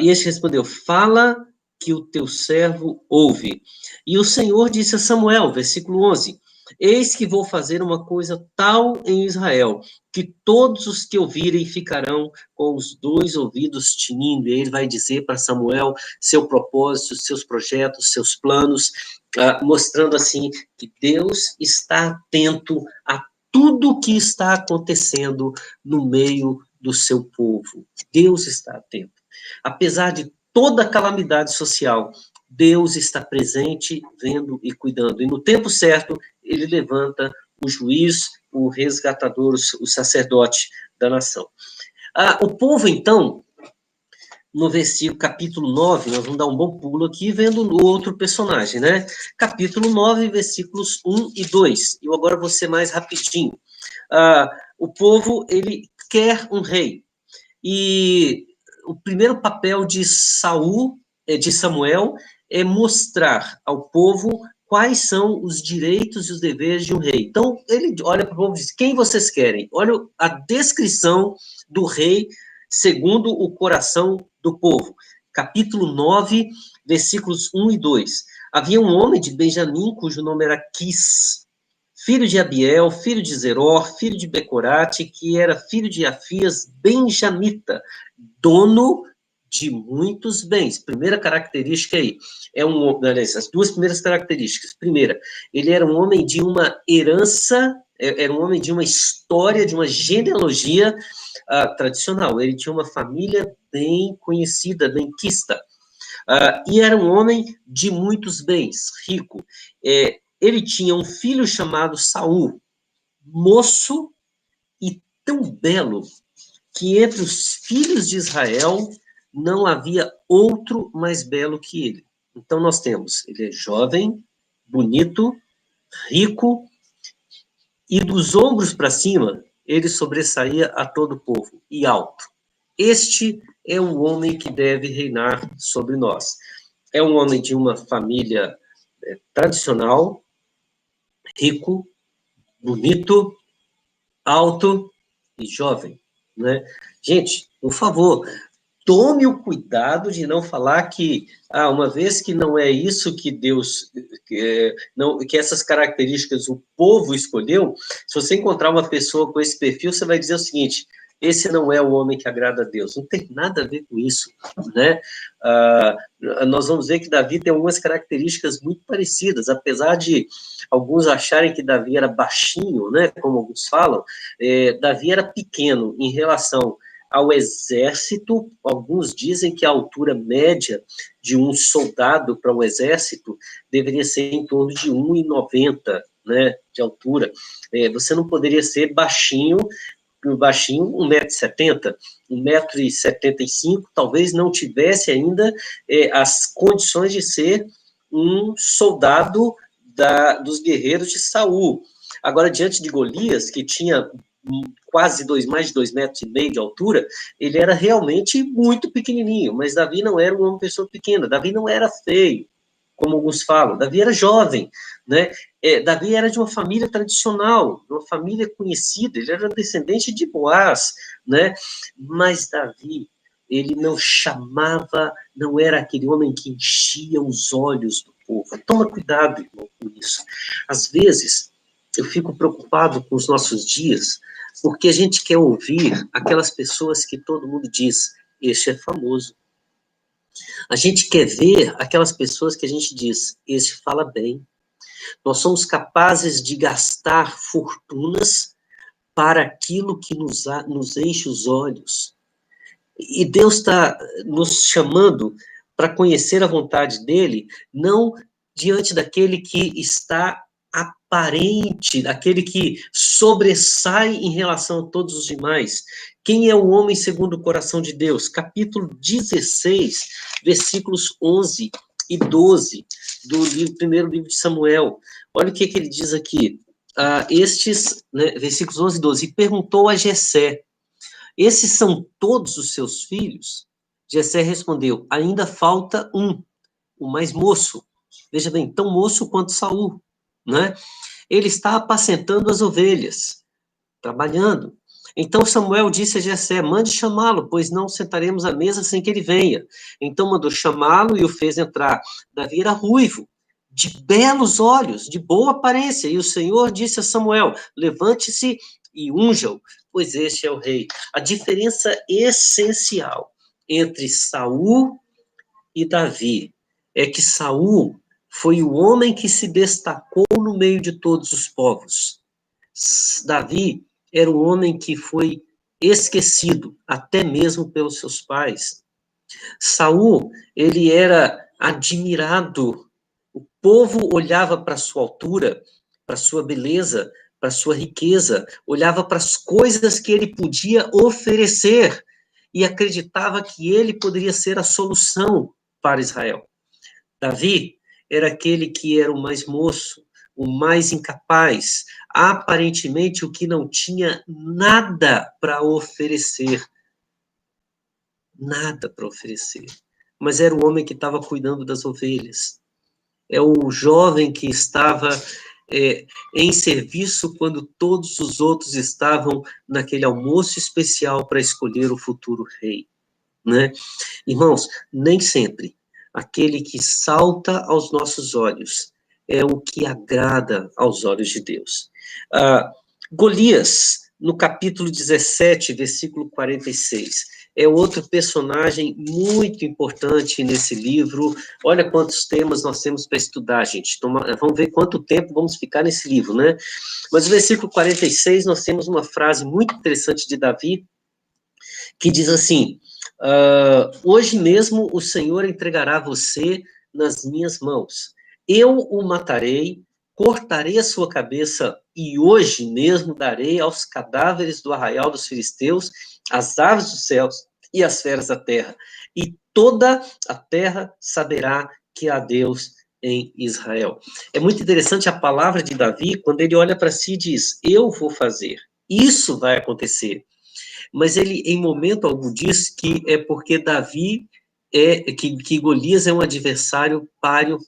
E este respondeu, fala que o teu servo ouve. E o Senhor disse a Samuel, versículo 11, Eis que vou fazer uma coisa tal em Israel, que todos os que ouvirem ficarão com os dois ouvidos tinindo. E ele vai dizer para Samuel seu propósito, seus projetos, seus planos, mostrando assim que Deus está atento a tudo que está acontecendo no meio do seu povo. Deus está atento. Apesar de toda a calamidade social, Deus está presente, vendo e cuidando. E no tempo certo, ele levanta o juiz, o resgatador, o sacerdote da nação. O povo, então, no versículo, capítulo 9, nós vamos dar um bom pulo aqui, vendo o outro personagem, né? Capítulo 9, versículos 1 e 2. Eu agora vou ser mais rapidinho. O povo, ele quer um rei. E o primeiro papel de Samuel, é mostrar ao povo quais são os direitos e os deveres de um rei. Então, ele olha para o povo e diz, quem vocês querem? Olha a descrição do rei segundo o coração do povo. Capítulo 9, versículos 1 e 2. Havia um homem de Benjamim, cujo nome era Quis, filho de Abiel, filho de Zeror, filho de Becorate, que era filho de Afias, benjamita, dono de muitos bens. Primeira característica aí, as duas primeiras características. Primeira, ele era um homem de uma herança, era um homem de uma história, de uma genealogia tradicional. Ele tinha uma família bem conhecida, benquista. E era um homem de muitos bens, rico. Ele tinha um filho chamado Saul, moço e tão belo, que entre os filhos de Israel não havia outro mais belo que ele. Então nós temos, ele é jovem, bonito, rico, e dos ombros para cima, ele sobressaía a todo o povo, e alto. Este é o homem que deve reinar sobre nós. É um homem de uma família tradicional, rico, bonito, alto e jovem, né? Gente, por favor, tome o cuidado de não falar que, uma vez que não é isso que Deus, que essas características o povo escolheu, se você encontrar uma pessoa com esse perfil, você vai dizer o seguinte, esse não é o homem que agrada a Deus. Não tem nada a ver com isso, né? Nós vamos ver que Davi tem algumas características muito parecidas, apesar de alguns acharem que Davi era baixinho, né? Como alguns falam, Davi era pequeno em relação ao exército. Alguns dizem que a altura média de um soldado para um exército deveria ser em torno de 1,90, né, de altura. Você não poderia ser baixinho, 1,70 m, 1,75 m, talvez não tivesse ainda as condições de ser um soldado dos guerreiros de Saul. Agora, diante de Golias, que tinha quase mais de 2,5 metros de altura, ele era realmente muito pequenininho, mas Davi não era uma pessoa pequena, Davi não era feio, como alguns falam, Davi era jovem, né? Davi era de uma família tradicional, de uma família conhecida, ele era descendente de Boaz, né? Mas Davi, ele não chamava, não era aquele homem que enchia os olhos do povo. Toma cuidado, irmão, com isso. Às vezes, eu fico preocupado com os nossos dias, porque a gente quer ouvir aquelas pessoas que todo mundo diz, este é famoso. A gente quer ver aquelas pessoas que a gente diz, este fala bem. Nós somos capazes de gastar fortunas para aquilo que nos enche os olhos. E Deus está nos chamando para conhecer a vontade dele, não diante daquele que está aparente, daquele que sobressai em relação a todos os demais. Quem é o homem segundo o coração de Deus? Capítulo 16, versículos 11 e 12 do primeiro livro de Samuel. Olha o que ele diz aqui. Versículos 11 e 12. E perguntou a Jessé, esses são todos os seus filhos? Jessé respondeu, ainda falta um, o mais moço. Veja bem, tão moço quanto Saul, né? Ele está apacentando as ovelhas, trabalhando. Então Samuel disse a Jessé, mande chamá-lo, pois não sentaremos à mesa sem que ele venha. Então mandou chamá-lo e o fez entrar. Davi era ruivo, de belos olhos, de boa aparência. E o Senhor disse a Samuel: levante-se e unja-o, pois este é o rei. A diferença essencial entre Saul e Davi é que Saul foi o homem que se destacou no meio de todos os povos. Davi era um homem que foi esquecido, até mesmo pelos seus pais. Saul, ele era admirado. O povo olhava para sua altura, para sua beleza, para sua riqueza, olhava para as coisas que ele podia oferecer e acreditava que ele poderia ser a solução para Israel. Davi era aquele que era o mais moço, o mais incapaz, aparentemente o que não tinha nada para oferecer. Nada para oferecer. Mas era o homem que estava cuidando das ovelhas. É o jovem que estava em serviço quando todos os outros estavam naquele almoço especial para escolher o futuro rei, né? Irmãos, nem sempre aquele que salta aos nossos olhos é o que agrada aos olhos de Deus. Golias, no capítulo 17, versículo 46, é outro personagem muito importante nesse livro. Olha quantos temas nós temos para estudar, gente. Vamos ver quanto tempo vamos ficar nesse livro, né? Mas no versículo 46, nós temos uma frase muito interessante de Davi, que diz assim: hoje mesmo o Senhor entregará você nas minhas mãos. Eu o matarei, cortarei a sua cabeça e hoje mesmo darei aos cadáveres do arraial dos filisteus, as aves dos céus e as feras da terra. E toda a terra saberá que há Deus em Israel. É muito interessante a palavra de Davi, quando ele olha para si e diz: eu vou fazer, isso vai acontecer. Mas ele, em momento algum, diz que é porque Davi que Golias é um adversário páreo,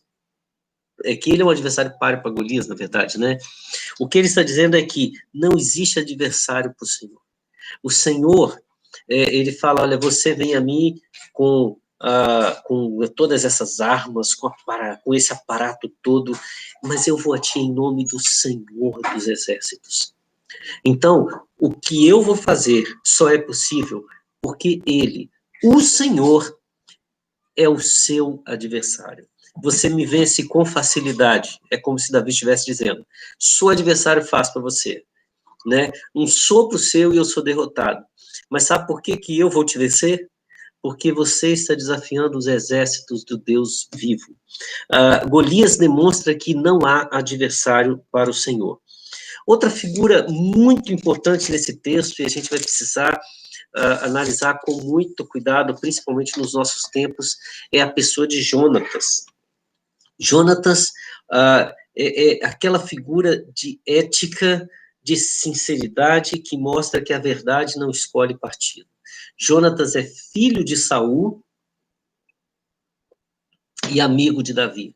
que ele é um adversário páreo para Golias, na verdade, né? O que ele está dizendo é que não existe adversário para o Senhor. O Senhor, ele fala: olha, você vem a mim com todas essas armas, com esse aparato todo, mas eu vou a ti em nome do Senhor dos Exércitos. Então, o que eu vou fazer só é possível porque ele, o Senhor, é o seu adversário. Você me vence com facilidade. É como se Davi estivesse dizendo: sou adversário fácil para você, né? Um sopro seu e eu sou derrotado. Mas sabe por que eu vou te vencer? Porque você está desafiando os exércitos do Deus vivo. Golias demonstra que não há adversário para o Senhor. Outra figura muito importante nesse texto, e a gente vai precisar analisar com muito cuidado, principalmente nos nossos tempos, é a pessoa de Jonatas. Jonatas é aquela figura de ética, de sinceridade, que mostra que a verdade não escolhe partido. Jonatas é filho de Saul e amigo de Davi.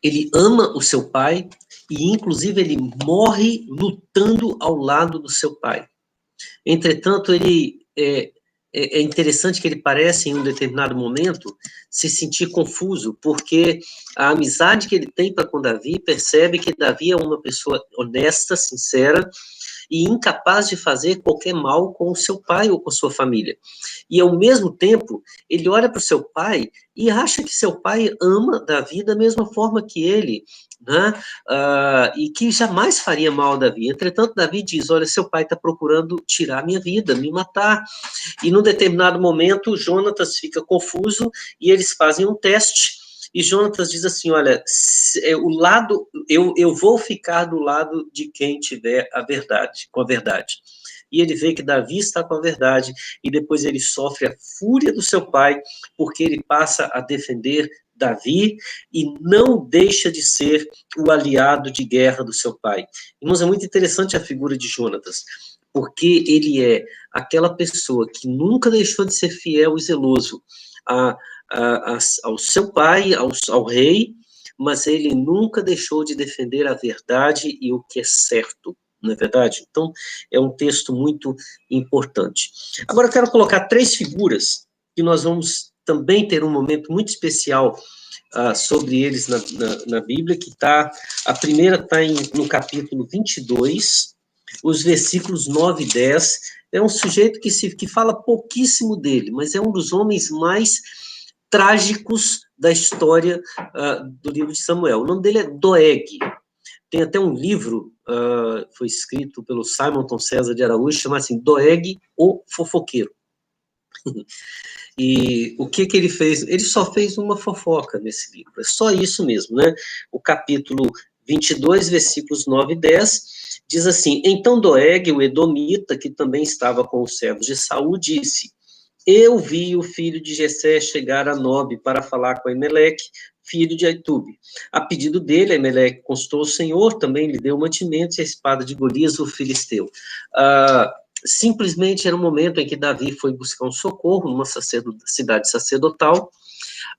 Ele ama o seu pai e, inclusive, ele morre lutando ao lado do seu pai. Entretanto, ele é interessante que ele parece, em um determinado momento, se sentir confuso, porque a amizade que ele tem para com Davi percebe que Davi é uma pessoa honesta, sincera, e incapaz de fazer qualquer mal com o seu pai ou com sua família. E, ao mesmo tempo, ele olha para o seu pai e acha que seu pai ama Davi da mesma forma que ele, né? E que jamais faria mal a Davi. Entretanto, Davi diz: olha, seu pai está procurando tirar minha vida, me matar. E, num determinado momento, Jonatas fica confuso e eles fazem um teste. E Jonatas diz assim: olha, eu vou ficar do lado de quem tiver a verdade, com a verdade. E ele vê que Davi está com a verdade, e depois ele sofre a fúria do seu pai, porque ele passa a defender Davi e não deixa de ser o aliado de guerra do seu pai. Irmãos, é muito interessante a figura de Jonatas, porque ele é aquela pessoa que nunca deixou de ser fiel e zeloso ao seu pai, ao rei, mas ele nunca deixou de defender a verdade e o que é certo, não é verdade? Então, é um texto muito importante. Agora, eu quero colocar 3 figuras que nós vamos também ter um momento muito especial sobre eles na Bíblia, a primeira está no capítulo 22, os versículos 9 e 10. É um sujeito que fala pouquíssimo dele, mas é um dos homens mais trágicos da história do livro de Samuel. O nome dele é Doeg. Tem até um livro, foi escrito pelo Simonton César de Araújo, chamado assim, Doeg, o Fofoqueiro. E o que ele fez? Ele só fez uma fofoca nesse livro, é só isso mesmo, né? O capítulo 22, versículos 9 e 10, diz assim: Então Doeg, o edomita, que também estava com os servos de Saul, disse: Eu vi o filho de Jessé chegar a Nobe para falar com Emelec, filho de Aitube. A pedido dele, Emelec consultou o Senhor, também lhe deu mantimentos e a espada de Golias, o filisteu. Simplesmente era um momento em que Davi foi buscar um socorro numa cidade sacerdotal,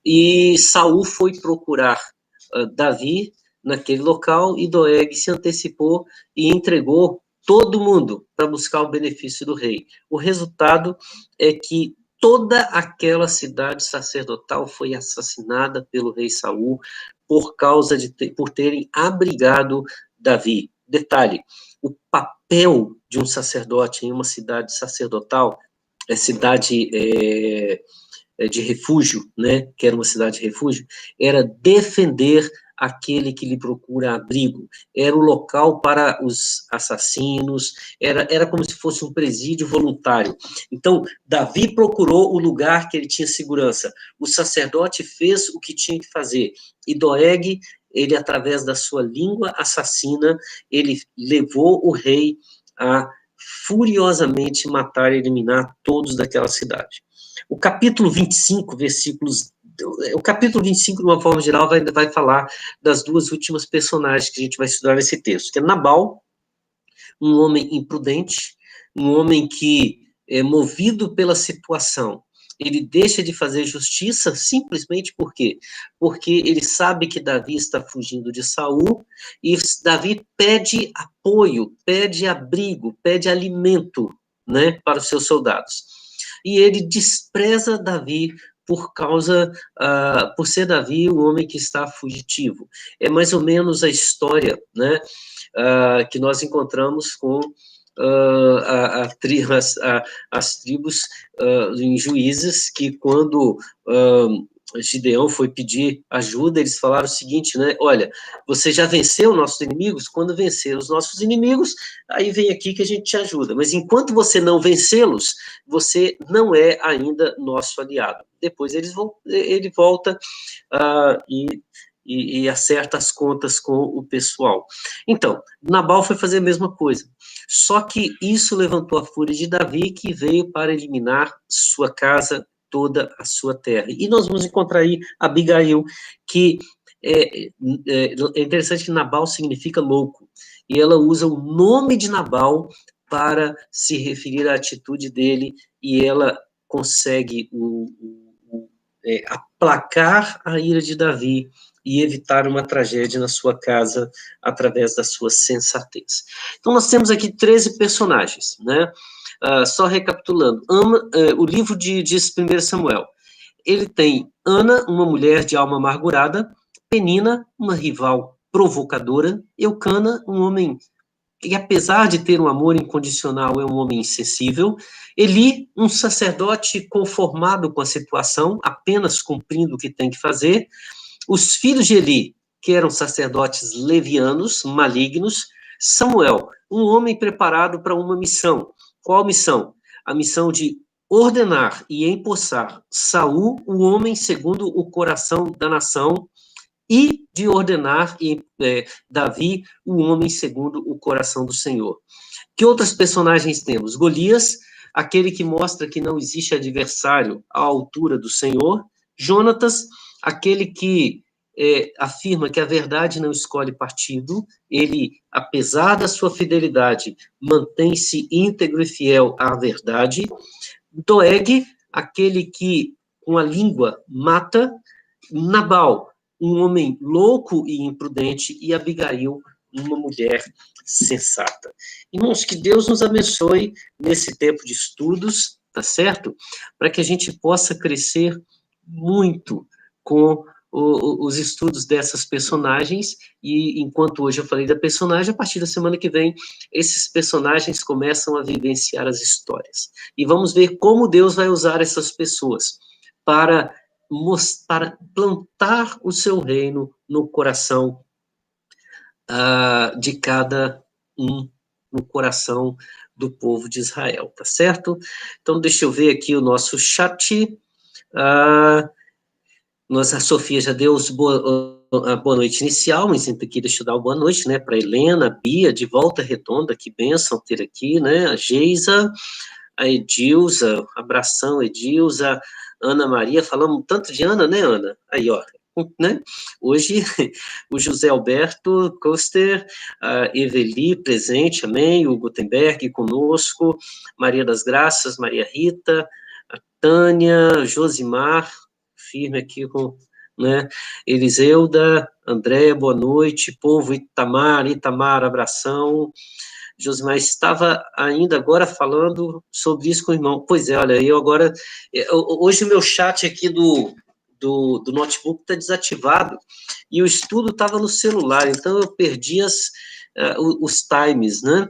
e Saul foi procurar Davi naquele local, e Doeg se antecipou e entregou todo mundo para buscar o benefício do rei. O resultado é que toda aquela cidade sacerdotal foi assassinada pelo rei Saul por terem abrigado Davi. Detalhe, o papel de um sacerdote em uma cidade sacerdotal, cidade de refúgio, né, que era uma cidade de refúgio, era defender aquele que lhe procura abrigo, era o local para os assassinos, era como se fosse um presídio voluntário. Então, Davi procurou o lugar que ele tinha segurança, o sacerdote fez o que tinha que fazer, e Doeg, ele, através da sua língua assassina, ele levou o rei a furiosamente matar e eliminar todos daquela cidade. O capítulo 25, o capítulo 25, de uma forma geral, vai falar das duas últimas personagens que a gente vai estudar nesse texto, que é Nabal, um homem imprudente, um homem que é movido pela situação, ele deixa de fazer justiça simplesmente por quê? Porque ele sabe que Davi está fugindo de Saul, e Davi pede apoio, pede abrigo, pede alimento, né, para os seus soldados. E ele despreza Davi por ser Davi o homem que está fugitivo. É mais ou menos a história, né, que nós encontramos com as tribos em Juízes, que quando Gideão foi pedir ajuda, eles falaram o seguinte, né, olha, você já venceu nossos inimigos? Quando vencer os nossos inimigos, aí vem aqui que a gente te ajuda, mas enquanto você não vencê-los, você não é ainda nosso aliado. Depois ele volta e acerta as contas com o pessoal. Então, Nabal foi fazer a mesma coisa, só que isso levantou a fúria de Davi, que veio para eliminar sua casa, toda a sua terra. E nós vamos encontrar aí Abigail, que é interessante que Nabal significa louco, e ela usa o nome de Nabal para se referir à atitude dele, e ela consegue aplacar a ira de Davi e evitar uma tragédia na sua casa através da sua sensatez. Então, nós temos aqui 13 personagens, né? Só recapitulando, o livro diz 1 Samuel, ele tem Ana, uma mulher de alma amargurada, Penina, uma rival provocadora, Eucana, um homem que, apesar de ter um amor incondicional, é um homem insensível, Eli, um sacerdote conformado com a situação, apenas cumprindo o que tem que fazer, os filhos de Eli, que eram sacerdotes levianos, malignos, Samuel, um homem preparado para uma missão. Qual missão? A missão de ordenar e empossar Saul, o homem segundo o coração da nação, e de ordenar Davi, o homem segundo o coração do Senhor. Que outros personagens temos? Golias, aquele que mostra que não existe adversário à altura do Senhor. Jonatas, aquele que afirma que a verdade não escolhe partido, ele, apesar da sua fidelidade, mantém-se íntegro e fiel à verdade. Doeg, aquele que com a língua mata. Nabal, um homem louco e imprudente, e Abigail, uma mulher sensata. Irmãos, que Deus nos abençoe nesse tempo de estudos, tá certo? Para que a gente possa crescer muito com os estudos dessas personagens, e enquanto hoje eu falei da personagem, a partir da semana que vem, esses personagens começam a vivenciar as histórias. E vamos ver como Deus vai usar essas pessoas para plantar o seu reino no coração de cada um, no coração do povo de Israel, tá certo? Então, deixa eu ver aqui o nosso chat. A Sofia já deu a boa noite inicial, mas aqui deixa eu dar uma boa noite, né, para Helena, a Bia, de Volta Redonda, que bênção ter aqui, né, a Geisa, a Edilza, abração, Edilza, Ana Maria, falamos tanto de Ana, né, Ana? Aí, ó, né? Hoje, o José Alberto Koster, a Eveli presente, amém, o Gutenberg conosco, Maria das Graças, Maria Rita, a Tânia, Josimar, firme aqui com, né, Eliseuda, André, boa noite, povo Itamar, abração. Josimar estava ainda agora falando sobre isso com o irmão. Pois é, olha, hoje o meu chat aqui do notebook está desativado, e o estudo estava no celular, então eu perdi os times, né?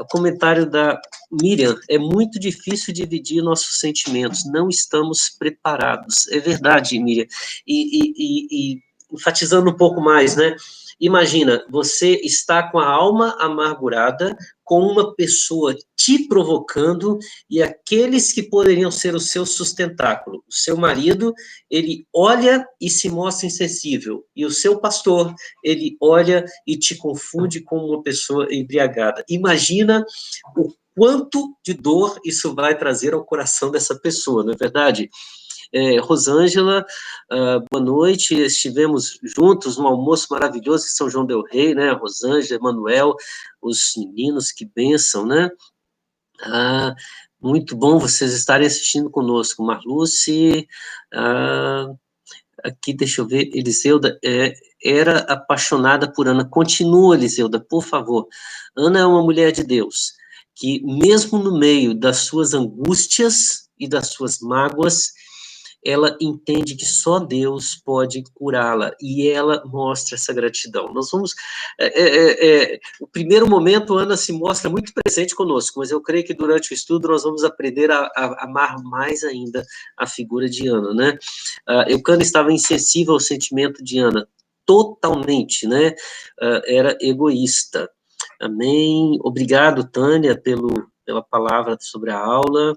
O comentário da Miriam, é muito difícil dividir nossos sentimentos, não estamos preparados. É verdade, Miriam. E enfatizando um pouco mais, né? Imagina, você está com a alma amargurada, com uma pessoa te provocando, e aqueles que poderiam ser o seu sustentáculo, o seu marido, ele olha e se mostra insensível, e o seu pastor, ele olha e te confunde com uma pessoa embriagada. Imagina o quanto de dor isso vai trazer ao coração dessa pessoa, não é verdade? Rosângela, boa noite, estivemos juntos no almoço maravilhoso em São João del Rei, né, Rosângela, Emanuel, os meninos, que bênção, né? Muito bom vocês estarem assistindo conosco. Marluce, aqui, deixa eu ver, Eliseuda, era apaixonada por Ana. Continua, Eliseuda, por favor. Ana é uma mulher de Deus, que mesmo no meio das suas angústias e das suas mágoas, ela entende que só Deus pode curá-la, e ela mostra essa gratidão. Nós vamos... o primeiro momento, Ana se mostra muito presente conosco, mas eu creio que durante o estudo nós vamos aprender a amar mais ainda a figura de Ana, né? Eucana estava insensível ao sentimento de Ana, totalmente, né? Era egoísta. Amém. Obrigado, Tânia, pela palavra sobre a aula.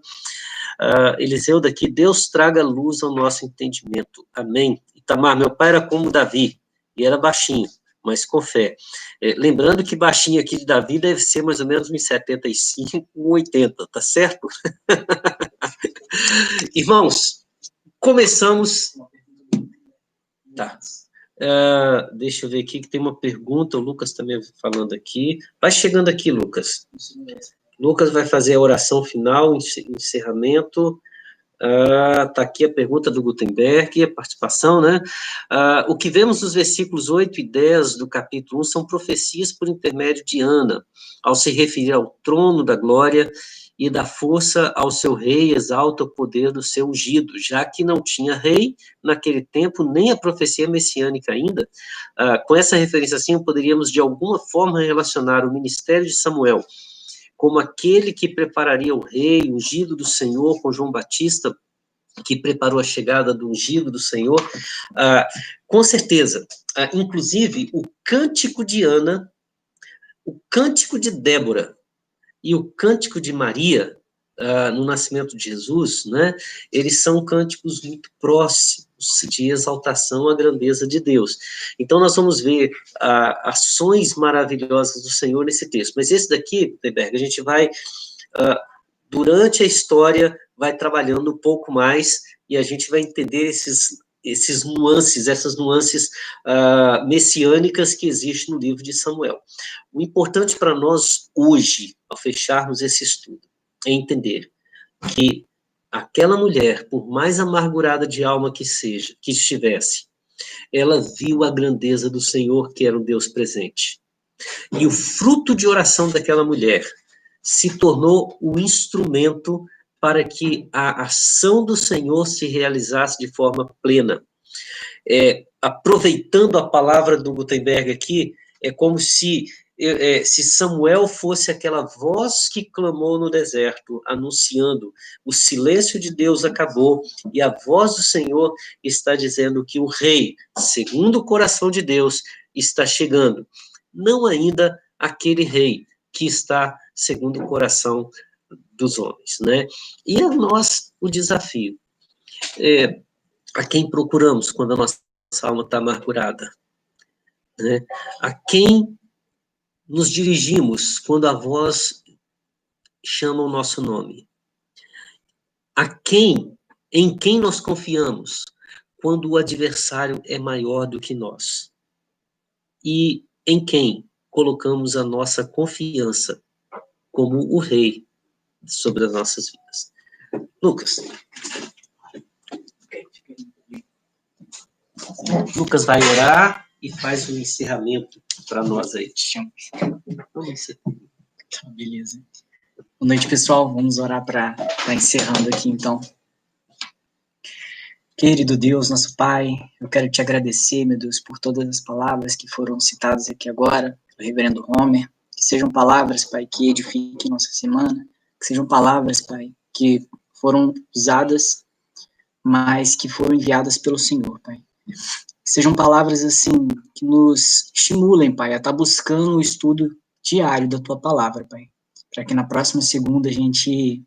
Eliseuda, que Deus traga luz ao nosso entendimento. Amém. Itamar, meu pai era como Davi, e era baixinho, mas com fé. Lembrando que baixinho aqui de Davi deve ser mais ou menos 1,75, 1,80, tá certo? Irmãos, começamos... Tá. Deixa eu ver aqui, que tem uma pergunta, o Lucas também falando aqui. Vai chegando aqui, Lucas. Lucas vai fazer a oração final, encerramento. Está aqui a pergunta do Gutenberg, a participação, né? O que vemos nos versículos 8 e 10 do capítulo 1 são profecias por intermédio de Ana, ao se referir ao trono da glória e da força ao seu rei, exalta o poder do seu ungido, já que não tinha rei naquele tempo, nem a profecia messiânica ainda. Com essa referência assim, poderíamos de alguma forma relacionar o ministério de Samuel como aquele que prepararia o rei, ungido do Senhor, com João Batista, que preparou a chegada do ungido do Senhor. Com certeza, inclusive, o cântico de Ana, o cântico de Débora e o cântico de Maria, no nascimento de Jesus, né, eles são cânticos muito próximos de exaltação à grandeza de Deus. Então, nós vamos ver ações maravilhosas do Senhor nesse texto. Mas esse daqui, Gutenberg, a gente vai, durante a história, vai trabalhando um pouco mais, e a gente vai entender essas nuances messiânicas que existem no livro de Samuel. O importante para nós hoje, ao fecharmos esse estudo, é entender que aquela mulher, por mais amargurada de alma que estivesse, ela viu a grandeza do Senhor, que era um Deus presente. E o fruto de oração daquela mulher se tornou o instrumento para que a ação do Senhor se realizasse de forma plena. Aproveitando a palavra do Gutenberg aqui, é como se Samuel fosse aquela voz que clamou no deserto, anunciando o silêncio de Deus acabou, e a voz do Senhor está dizendo que o rei, segundo o coração de Deus, está chegando. Não ainda aquele rei que está segundo o coração dos homens, né? E a nós o desafio. A quem procuramos quando a nossa alma está amargurada? Né? A quem nos dirigimos quando a voz chama o nosso nome? Em quem nós confiamos quando o adversário é maior do que nós? E em quem colocamos a nossa confiança como o rei sobre as nossas vidas? Lucas. Lucas vai orar e faz o encerramento para nós aí. Beleza. Boa noite, pessoal. Vamos orar para encerrando aqui, então. Querido Deus, nosso Pai, eu quero te agradecer, meu Deus, por todas as palavras que foram citadas aqui agora, pelo reverendo Homer, que sejam palavras, Pai, que edifiquem nossa semana, que sejam palavras, Pai, que foram usadas, mas que foram enviadas pelo Senhor, Pai. Que sejam palavras, assim, que nos estimulem, Pai, a estar buscando o estudo diário da Tua palavra, Pai, para que na próxima segunda a gente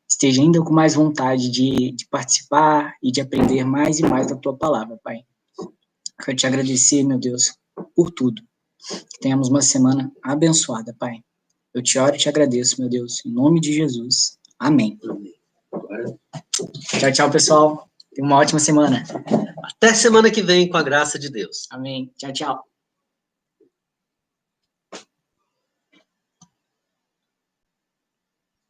esteja ainda com mais vontade de participar e de aprender mais e mais da Tua palavra, Pai. Quero te agradecer, meu Deus, por tudo. Que tenhamos uma semana abençoada, Pai. Eu te oro e te agradeço, meu Deus, em nome de Jesus. Amém. Tchau, tchau, pessoal. Tenha uma ótima semana. Até semana que vem, com a graça de Deus. Amém. Tchau, tchau.